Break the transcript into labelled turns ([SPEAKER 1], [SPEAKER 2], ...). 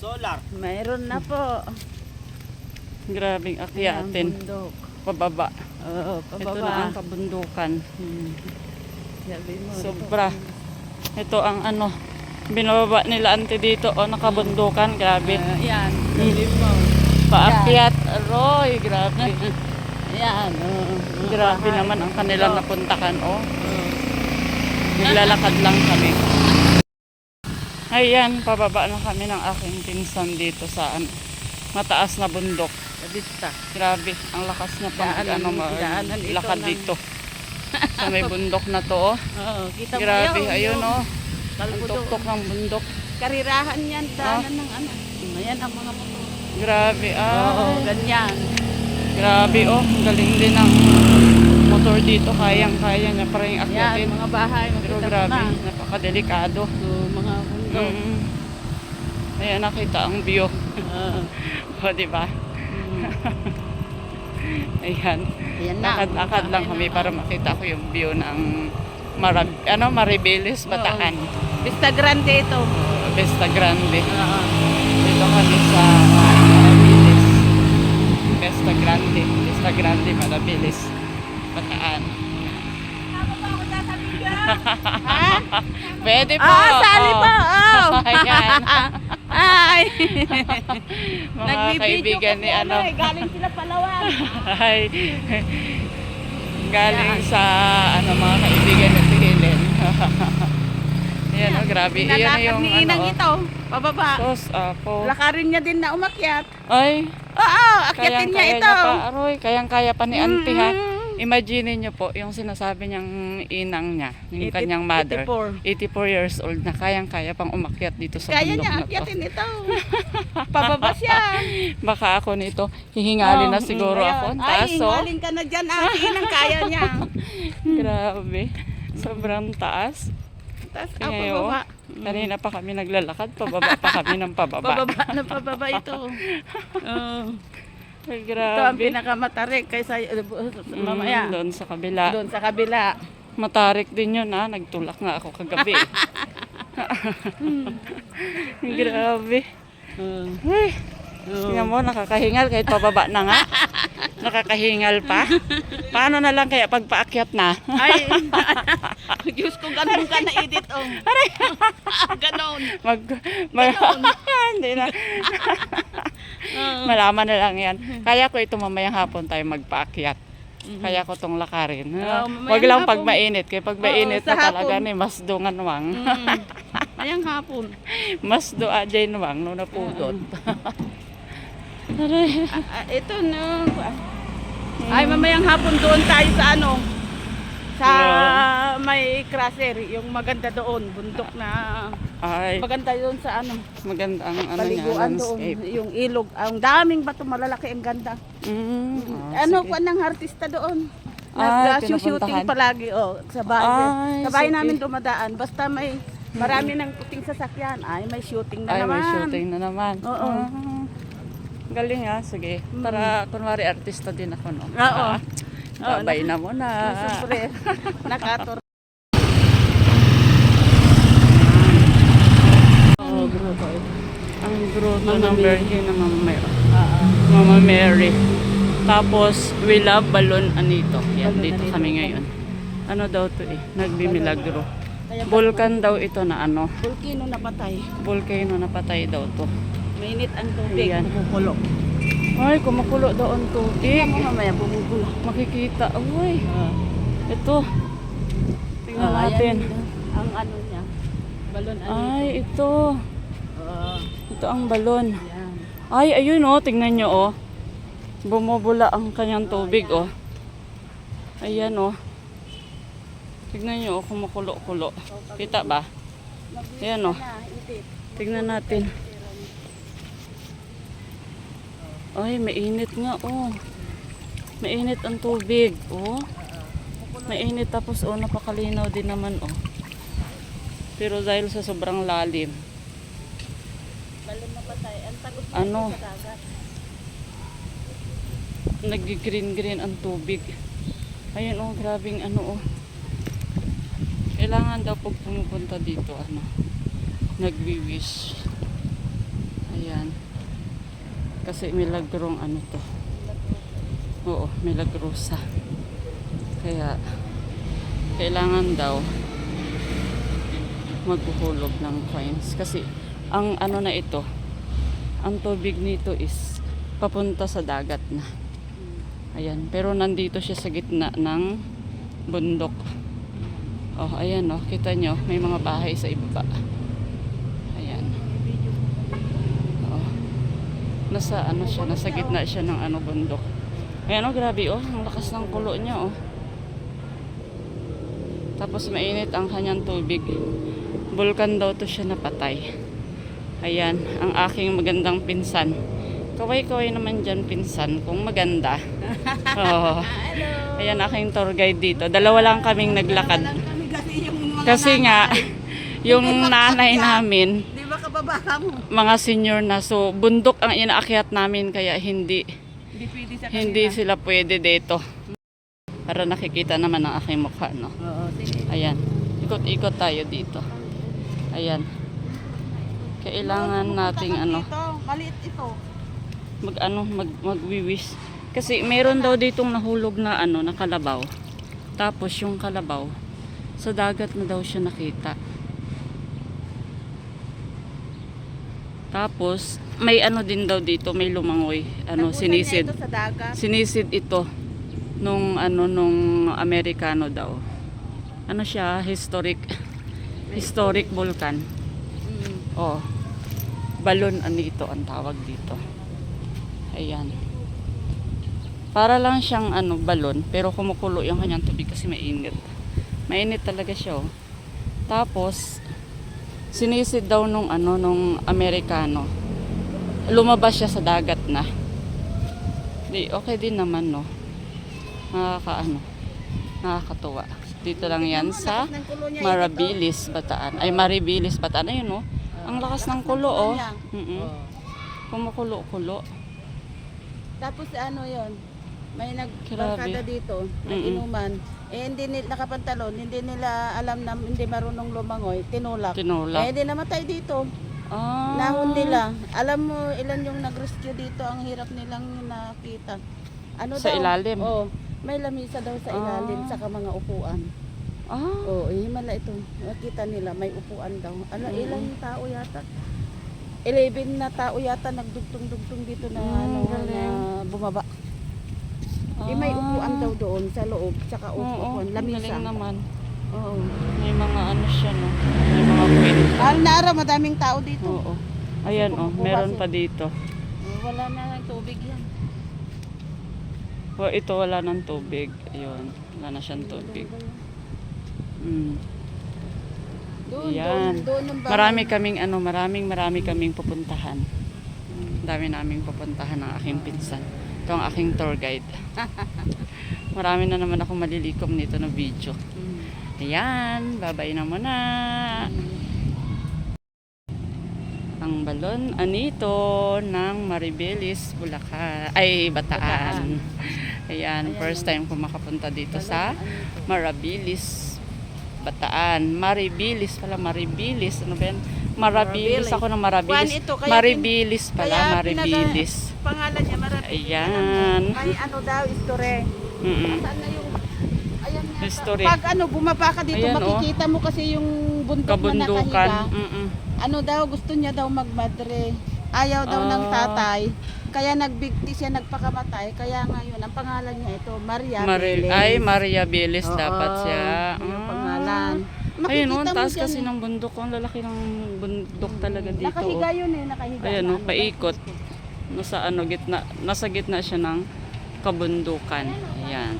[SPEAKER 1] Solar.
[SPEAKER 2] Mayroon na po.
[SPEAKER 3] Grabing
[SPEAKER 2] Ayan,
[SPEAKER 3] akyatin.
[SPEAKER 2] bundok.
[SPEAKER 3] Pababa.
[SPEAKER 2] Oo,
[SPEAKER 3] Ito na
[SPEAKER 2] pababa.
[SPEAKER 3] ang kabundukan.
[SPEAKER 2] Sabi mo,
[SPEAKER 3] Sobra. Ito ang ano, binababa nila ante dito. O, nakabundukan. Grabe.
[SPEAKER 2] Yan, sabi mo.
[SPEAKER 3] Paakyat. Aroy, grabe.
[SPEAKER 2] Yan.
[SPEAKER 3] Grabe naman ang kanilang napuntahan. O, naglalakad lang kami. Ayan, pababa na kami ng aking pinsan dito sa mataas na bundok.
[SPEAKER 2] Vista.
[SPEAKER 3] Grabe, ang lakas na pang
[SPEAKER 2] Daanan ito
[SPEAKER 3] lakad
[SPEAKER 2] ng-
[SPEAKER 3] dito. Sa may bundok na to, oh.
[SPEAKER 2] Oo, kita mo
[SPEAKER 3] Grabe,
[SPEAKER 2] yun,
[SPEAKER 3] ayun,
[SPEAKER 2] yung
[SPEAKER 3] oh.
[SPEAKER 2] kalbo
[SPEAKER 3] Ang
[SPEAKER 2] doon.
[SPEAKER 3] tuktok ng bundok.
[SPEAKER 2] Karirahan yan, daanan ng ano. Ayan ang mga motor.
[SPEAKER 3] Grabe,
[SPEAKER 2] Oo,
[SPEAKER 3] ay.
[SPEAKER 2] ganyan.
[SPEAKER 3] Grabe, oh. Ang galing din ng motor dito. Kayang-kaya niya pa rin
[SPEAKER 2] Yan,
[SPEAKER 3] akyatin.
[SPEAKER 2] mga bahay,
[SPEAKER 3] Pero
[SPEAKER 2] makita mo
[SPEAKER 3] grabe,
[SPEAKER 2] na.
[SPEAKER 3] napakadelikado.
[SPEAKER 2] So, mga bundok.
[SPEAKER 3] Ayan, nakita ang view.
[SPEAKER 2] Oo.
[SPEAKER 3] O, diba? Ayan.
[SPEAKER 2] Ayan na.
[SPEAKER 3] Lakad-lakad lang kami para makita ko yung view ng Maribeles, Bataan.
[SPEAKER 2] Vista Grande ito.
[SPEAKER 3] Vista Grande.
[SPEAKER 2] Oo.
[SPEAKER 3] Dito kami sa Maribeles. Vista Grande. Vista Grande, Maribeles, Bataan. Pwede po.
[SPEAKER 2] Sali po. Oh.
[SPEAKER 3] Ayan.
[SPEAKER 2] Ay.
[SPEAKER 3] Mga kaibigan ni ano.
[SPEAKER 2] Galing sila Palawan.
[SPEAKER 3] Ay. Galing sa mga kaibigan ni Helen. Ayan, oh, grabe. Iyan na
[SPEAKER 2] Nalakad
[SPEAKER 3] yung
[SPEAKER 2] ni Inang ito. Pababa.
[SPEAKER 3] sos, po.
[SPEAKER 2] Lakarin niya din na umakyat.
[SPEAKER 3] Ay,
[SPEAKER 2] Oo, akyatin niya
[SPEAKER 3] kayang-kaya
[SPEAKER 2] ito.
[SPEAKER 3] niya pa. Aroy, kayang-kaya pa ni Auntie, ha.
[SPEAKER 2] Mm.
[SPEAKER 3] Imagine niyo po, yung sinasabi niyang inang niya, yung
[SPEAKER 2] 80
[SPEAKER 3] kanyang mother,
[SPEAKER 2] 84.
[SPEAKER 3] 84 years old na kayang-kaya pang umakyat dito sa
[SPEAKER 2] Kaya
[SPEAKER 3] bundok
[SPEAKER 2] niya
[SPEAKER 3] na to.
[SPEAKER 2] akyatin ito. Pababa siya.
[SPEAKER 3] Baka ako nito, hihingalin na siguro
[SPEAKER 2] Ayun.
[SPEAKER 3] ako. Ang
[SPEAKER 2] Ay,
[SPEAKER 3] taas, oh.
[SPEAKER 2] hingalin ka na dyan. Inang kaya niya.
[SPEAKER 3] Grabe. Sobrang taas.
[SPEAKER 2] Tapos
[SPEAKER 3] Kaya
[SPEAKER 2] pababa.
[SPEAKER 3] kanina pa kami naglalakad, pababa pa kami ng pababa.
[SPEAKER 2] Pababa na pababa ito.
[SPEAKER 3] Ay,
[SPEAKER 2] Ito ang
[SPEAKER 3] grabe.
[SPEAKER 2] pinakamatarik kaysa mamaya.
[SPEAKER 3] Doon sa kabila.
[SPEAKER 2] Doon sa kabila.
[SPEAKER 3] Matarik din yun, ha. Nagtulak nga ako kagabi. Grabe. Ay, tingnan mo, nakakahingal kahit pababa na nga. Nakakahingal pa. Paano na lang kaya pagpaakyat na?
[SPEAKER 2] Ay, Diyos ko, ganun ka na edit, oh. Ganon.
[SPEAKER 3] Hindi na. Malaman na lang yan. Kaya ko ito mamayang hapon tayo magpaakyat. Kaya ko tong lakarin.
[SPEAKER 2] mamayang
[SPEAKER 3] Wag lang pag
[SPEAKER 2] hapon.
[SPEAKER 3] mainit. Kaya pag mainit
[SPEAKER 2] sa
[SPEAKER 3] na talaga
[SPEAKER 2] hapon.
[SPEAKER 3] ni mas dungan wang.
[SPEAKER 2] Ayang hapon.
[SPEAKER 3] Mas do ajay wang no napudot.
[SPEAKER 2] Ito, no. Ay, mamayang hapon doon tayo sa ano. Sa may crosser, yung maganda doon, bundok na
[SPEAKER 3] Ay,
[SPEAKER 2] maganda doon sa ano,
[SPEAKER 3] maganda ang ano niya,
[SPEAKER 2] paliguan doon,
[SPEAKER 3] landscape.
[SPEAKER 2] yung ilog, ang daming bato malalaki, ang ganda. Ano
[SPEAKER 3] sige.
[SPEAKER 2] ko ng artista doon?
[SPEAKER 3] Ay,
[SPEAKER 2] Nag-shooting
[SPEAKER 3] pinupuntahan.
[SPEAKER 2] palagi sa bahay.
[SPEAKER 3] Ay,
[SPEAKER 2] Sa bahay
[SPEAKER 3] sige.
[SPEAKER 2] namin dumadaan, basta may marami ng puting sasakyan, ay may shooting na
[SPEAKER 3] Ay,
[SPEAKER 2] naman.
[SPEAKER 3] may shooting na naman.
[SPEAKER 2] Oo.
[SPEAKER 3] Galing ha, sige. Para kunwari artista din ako, no?
[SPEAKER 2] Oo.
[SPEAKER 3] Babay na muna.
[SPEAKER 2] Siyempre, nakator. Oh, grupo.
[SPEAKER 3] Ang grotto
[SPEAKER 2] Mama
[SPEAKER 3] ng
[SPEAKER 2] Mary.
[SPEAKER 3] Virgin na Mama Mary. Tapos, we love Balon Anito. Yan,
[SPEAKER 2] Balon
[SPEAKER 3] dito
[SPEAKER 2] Anito.
[SPEAKER 3] kami ngayon. Ano daw to eh? Nagbimilagro.
[SPEAKER 2] Kaya
[SPEAKER 3] Vulkan daw ito na ano.
[SPEAKER 2] Volcano na patay.
[SPEAKER 3] Volcano na patay daw to.
[SPEAKER 2] Mainit ang tubig,
[SPEAKER 3] Ayan.
[SPEAKER 2] kumukulo.
[SPEAKER 3] Ay, kumukulo daw ang tubig.
[SPEAKER 2] Tingnan mo mamaya, bumukulo.
[SPEAKER 3] Makikita. Uy, ito. Tingnan natin.
[SPEAKER 2] Ang ano niya, balon ano.
[SPEAKER 3] Ay, ito. Ito ang balon.
[SPEAKER 2] Yan.
[SPEAKER 3] Ay, ayun oh. Tingnan nyo oh. Bumubula ang kanyang tubig oh. Ayan oh. Tingnan nyo oh. Kumukulo-kulo. Kita ba? Ayan oh. Tingnan natin. Ay, mainit nga oh. Mainit ang tubig oh. Mainit tapos oh, napakalinaw din naman oh. Pero dahil sa sobrang lalim,
[SPEAKER 2] Balon na patay. Ang tagot na
[SPEAKER 3] ano,
[SPEAKER 2] sa dagat.
[SPEAKER 3] nag-green-green ang tubig. Ayun oh, grabing ano oh. Kailangan daw pag pumupunta dito ano, nagwiwish. Ayan. Kasi milagrong ano to. Oo, milagrosa. Kaya kailangan daw maghuhulog ng coins. Kasi ang ano na ito, ang tubig nito is papunta sa dagat na. Ayan. Pero nandito siya sa gitna ng bundok. Oh, ayan oh. Kita nyo, may mga bahay sa ibaba. Ayan. Oh. Nasa ano siya, nasa gitna siya ng ano bundok. Ayan oh, grabe oh. Ang lakas ng kulo niya oh. Tapos mainit ang kanyang tubig. Bulkan daw to siya napatay. Ayan, ang aking magandang pinsan. Kaway-kaway naman dyan pinsan, kung maganda. Oh. Ayan, aking tour guide dito. Dalawa lang kaming naglakad. Kasi nga, yung nanay namin,
[SPEAKER 2] Di ba kababa mo?
[SPEAKER 3] mga senior na. So, bundok ang inaakyat namin, kaya hindi
[SPEAKER 2] Hindi pwede sa
[SPEAKER 3] hindi sila pwede dito. Para nakikita naman ang aking mukha, no?
[SPEAKER 2] Oo, sige.
[SPEAKER 3] Ayan. Ikot-ikot tayo dito. Ayan. Kailangan nating ano,
[SPEAKER 2] Ito, maliit ito.
[SPEAKER 3] magwiwis. Kasi meron daw ditong nahulog na ano, na kalabaw. Tapos yung kalabaw, sa dagat na daw siya nakita. Tapos may ano din daw dito, may lumangoy, ano,
[SPEAKER 2] Nakuha
[SPEAKER 3] sinisid.
[SPEAKER 2] niya ito sa dagat.
[SPEAKER 3] Sinisid ito nung ano, nung Amerikano daw. Ano siya, historic volcan. Oh. Balon anito ang tawag dito. Ayan. Para lang siyang ano, balon, pero kumukulo yung kanyang tubig kasi mainit. Mainit talaga siya oh. Tapos sinisid daw nung ano, nung Amerikano. Lumabas siya sa dagat na. Di okay din naman no. Nakakatuwa. Dito lang yan sa Maribeles, Bataan. Ay, Maribeles, Bataan. Ayun, no? Ang lakas ng kulo, oh. Kumukulo-kulo.
[SPEAKER 2] Tapos ano yon, may
[SPEAKER 3] Grabe.
[SPEAKER 2] nagbarkada dito, nag-inuman. Eh, hindi nila nakapantalon, hindi nila alam na hindi marunong lumangoy, tinulak.
[SPEAKER 3] Tinulak.
[SPEAKER 2] Eh, di namatay dito.
[SPEAKER 3] Ah.
[SPEAKER 2] Nahon nila. Alam mo, ilan yung nag-rescue dito, ang hirap nilang nakita. Ano
[SPEAKER 3] Sa
[SPEAKER 2] daw?
[SPEAKER 3] ilalim?
[SPEAKER 2] Oo. May lamisa daw sa ilalim, saka mga upuan.
[SPEAKER 3] Ah.
[SPEAKER 2] Oo, himala ito. Nakita nila, may upuan daw. Ilang tao yata? 11 na tao yata nagdugtong-dugtong dito na, na bumaba. Eh, may upuan daw doon sa loob, tsaka upuan, lamisa.
[SPEAKER 3] Galing naman.
[SPEAKER 2] Oo.
[SPEAKER 3] May mga ano siya, no? May mga kwento.
[SPEAKER 2] Mahal na araw, madaming tao dito.
[SPEAKER 3] Oo. Ayan, oh. Meron pa dito.
[SPEAKER 2] Wala na ng tubig yan.
[SPEAKER 3] Oh, ito wala ng tubig. Ayun. Wala na siyang tubig. Ayan.
[SPEAKER 2] Doon yung
[SPEAKER 3] Marami kaming pupuntahan. Dami naming pupuntahan ng aking pinsan. Ito ang aking tour guide. Marami na naman akong malilikom nito na video. Ayan, babay na muna. Ang balon anito ng Maribeles, Bulacan. Ay, Bataan. Ayan, first time ko makapunta dito sa Maribeles, Bataan. Maribeles pala, Maribeles. Ano ba yan? Maribeles. Ako ng Maribeles. Maribeles pala, Maribeles.
[SPEAKER 2] Pangalan niya, Maribeles.
[SPEAKER 3] Ayan.
[SPEAKER 2] May ano daw, istore. Saan na yung, ayan nga.
[SPEAKER 3] History.
[SPEAKER 2] Pag ano, bumaba ka dito,
[SPEAKER 3] Ayan,
[SPEAKER 2] makikita mo kasi yung bundok na
[SPEAKER 3] Kabundukan.
[SPEAKER 2] nakahiga. Ano daw, gusto niya daw magmadre. Ayaw daw ng tatay. Kaya nagbigti siya, nagpakamatay. Kaya ngayon, ang pangalan niya ito, Maria Beles.
[SPEAKER 3] Ay, Maria Beles dapat siya.
[SPEAKER 2] Yung pangalan.
[SPEAKER 3] Ayun,
[SPEAKER 2] Makikita
[SPEAKER 3] ang
[SPEAKER 2] mo
[SPEAKER 3] taas
[SPEAKER 2] dyan
[SPEAKER 3] kasi
[SPEAKER 2] eh.
[SPEAKER 3] ng bundok. Ang lalaki ng bundok talaga dito.
[SPEAKER 2] Nakahiga
[SPEAKER 3] Oh.
[SPEAKER 2] yun eh, nakahiga.
[SPEAKER 3] Ayan,
[SPEAKER 2] na,
[SPEAKER 3] oh, paikot. Nasa gitna siya ng kabundukan. Ayan.